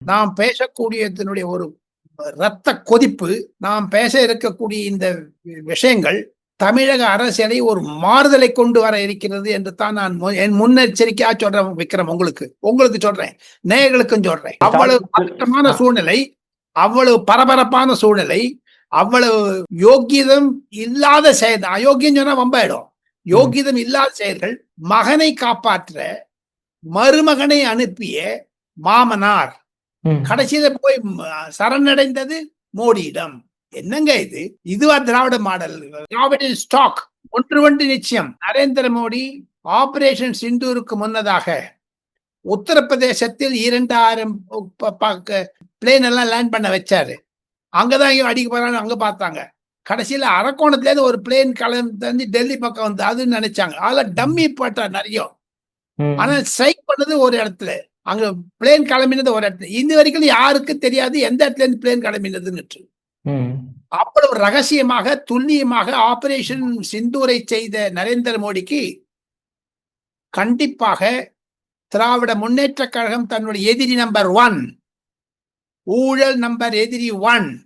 நாம் பேசக்கூடியதனுடைய ஒரு இரத்த கொதிப்பு, நாம் பேச இருக்கக்கூடிய இந்த விஷயங்கள் தமிழக அரசியலை ஒரு மாறுதலை கொண்டு வர இருக்கிறது என்று தான் நான் என் முன்னெச்சரிக்கையா சொல்றேன் விக்ரம். உங்களுக்கு சொல்றேன், நேயர்களுக்கும் சொல்றேன். அவ்வளவு பதட்டமான சூழ்நிலை, அவ்வளவு பரபரப்பான சூழ்நிலை, அவ்வளவு யோக்கியதம் இல்லாத செயல். அயோக்கியம் சொன்னா வம்பாயிடும். யோக்கியதம் இல்லாத செயல்கள். மகனை காப்பாற்ற மருமகனை அனுப்பிய மாமனார் கடைசியில போய் சரணடைந்தது மோடியிடம். என்னங்க இது? இதுவா திராவிட மாடல்? திராவிட ஸ்டாக் ஒன்று நிச்சயம். நரேந்திர மோடி ஆபரேஷன் சிந்தூருக்கு முன்னதாக உத்தரப்பிரதேசத்தில் 2000 பிளேன் எல்லாம் லேண்ட் பண்ண வச்சாரு. அங்கதான் அடிக்க போறாங்க. அங்க பார்த்தாங்க. கடைசியில அரக்கோணத்துல இருந்து ஒரு பிளேன் கிளம்பி டெல்லி பக்கம் வந்து அதுன்னு நினைச்சாங்க. அதுல டம்மி போட்டா நிறைய. ஆனா ஸ்ட்ரைக் பண்ணது ஒரு இடத்துல, அங்க பிளேன் கிளம்பினது ஒரு இடத்துல. இந்த வரைக்கும் யாருக்கு தெரியாது எந்த இடத்துல இருந்து பிளேன் கிளம்பினதுன்னு. அவ்வளவு ரகசியமாக துல்லியமாக ஆபரேஷன் சிந்தூரை செய்த நரேந்திர மோடிக்கு கண்டிப்பாக திராவிட முன்னேற்ற கழகம் தன்னுடைய எதிரி நம்பர் 1, ஊழல் நம்பர் எதிரி 1